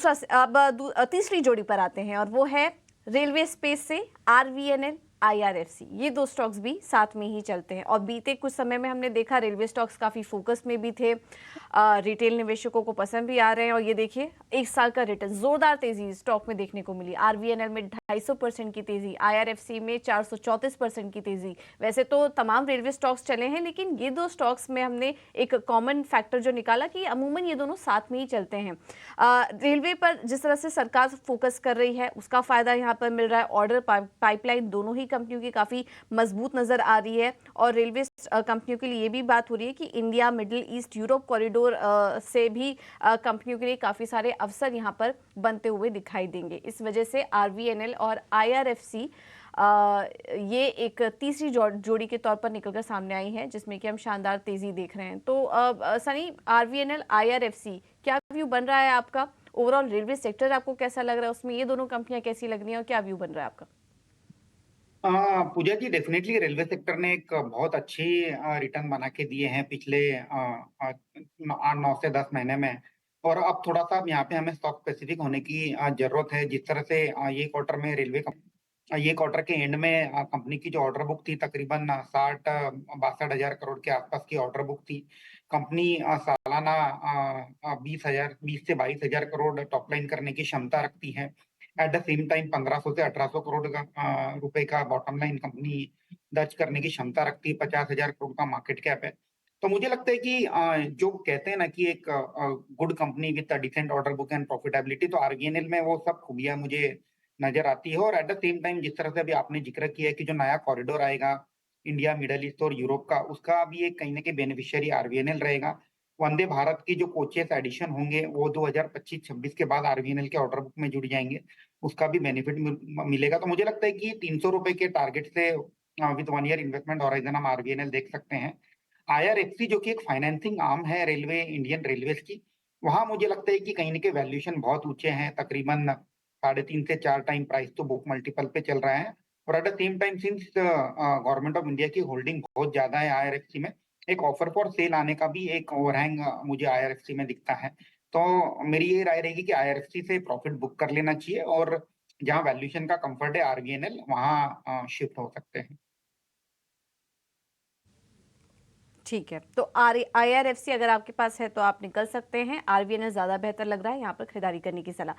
तीसरी जोड़ी पर आते हैं और वो है रेलवे स्पेस से आरवीएनएल आईआरएफसी। ये दो स्टॉक्स भी साथ में ही चलते हैं और बीते कुछ समय में हमने देखा रेलवे स्टॉक्स काफी फोकस में भी थे, रिटेल निवेशकों को पसंद भी आ रहे हैं। और ये देखिए एक साल का रिटर्न, जोरदार तेजी स्टॉक में देखने को मिली। आरवीएनएल में 250% की तेजी, आईआरएफसी में 434% की तेजी। वैसे तो तमाम रेलवे स्टॉक्स चले हैं, लेकिन ये दो स्टॉक्स में हमने एक कॉमन फैक्टर जो निकाला कि अमूमन ये दोनों साथ में ही चलते हैं। रेलवे पर जिस तरह से सरकार फोकस कर रही है उसका फायदा यहाँ पर मिल रहा है। ऑर्डर पाइपलाइन दोनों ही कंपनियों की काफी मजबूत नजर आ रही है और रेलवे कंपनियों के लिए ये भी बात हो रही है कि India middle east Europe corridor से भी कंपनियों के लिए काफी सारे अवसर यहाँ पर बनते हुए दिखाई देंगे। इस वजह से आरवीएनएल और आईआरएफसी ये एक तीसरी जोड़ी के तौर पर निकलकर सामने आई है, जिसमें कि हम शानदार तेजी देख रहे हैं। तो सनी, आरवीएनएल आईआरएफसी क्या व्यू बन रहा है आपका? ओवरऑल रेलवे सेक्टर आपको कैसा लग रहा है, उसमें ये दोनों कंपनियां कैसी लग रही हैं और क्या व्यू बन रहा है आपका? पूजा जी, डेफिनेटली रेलवे सेक्टर ने एक बहुत अच्छी रिटर्न बना के दिए हैं पिछले 9 से 10 महीने में। और अब थोड़ा सा यहाँ पे हमें स्टॉक स्पेसिफिक होने की जरूरत है। जिस तरह से ये क्वार्टर में ये क्वार्टर के एंड में कंपनी की जो ऑर्डर बुक थी तकरीबन 60-62 हजार करोड़ के आसपास की ऑर्डर बुक थी। कंपनी सालाना 20 से 22 हजार करोड़ टॉप लाइन करने की क्षमता रखती है। एट द सेम टाइम 1500 से 1800 करोड़ का रुपए का बॉटम लाइन कंपनी दर्ज करने की क्षमता रखती है। 50 हजार करोड़ का मार्केट कैप है। तो मुझे लगता है कि जो कहते हैं ना कि एक good company with decent order book and profitability, तो आरवीएनएल में वो सब खूबियां मुझे नजर आती है। और एट द सेम टाइम जिस तरह से अभी आपने जिक्र किया है कि जो नया कॉरिडोर आएगा इंडिया मिडल ईस्ट और यूरोप का, उसका भी एक कहीं ना कहीं बेनिफिशियरी आरवीएनएल रहेगा। वंदे भारत की जो कोचेस एडिशन होंगे वो 2025-26 के बाद आरवीएनएल के ऑर्डर बुक में जुड़ जाएंगे। उसका भी बेनिफिट मिलेगा। तो मुझे लगता है कि 300 रुपए के टारगेट से विद 1 ईयर इन्वेस्टमेंट हॉराइजन हम आरवीएनएल देख सकते हैं। आईआरएफसी जो कि एक फाइनेंसिंग आर्म है रेलवे इंडियन रेलवेज की, वहां मुझे लगता है कि कहीं ना कहीं वैल्यूएशन बहुत ऊंचे हैं। तकरीबन 3.5 से 4 टाइम प्राइस तो बुक मल्टीपल पे चल रहा है। और at the same time since government of India की होल्डिंग बहुत ज्यादा है आईआरएफसी में, एक ऑफर फॉर सेल आने का भी एक ओवरहैंग मुझे आईआरएफसी में दिखता है। तो मेरी ये राय रहेगी कि आईआरएफसी से प्रॉफिट बुक कर लेना चाहिए और जहां वैल्यूएशन का कंफर्ट है आरवीएनएल वहां शिफ्ट हो सकते हैं। ठीक है, तो आईआरएफसी अगर आपके पास है तो आप निकल सकते हैं। आरवीएनएल ज्यादा बेहतर लग रहा है यहाँ पर खरीदारी करने की सलाह।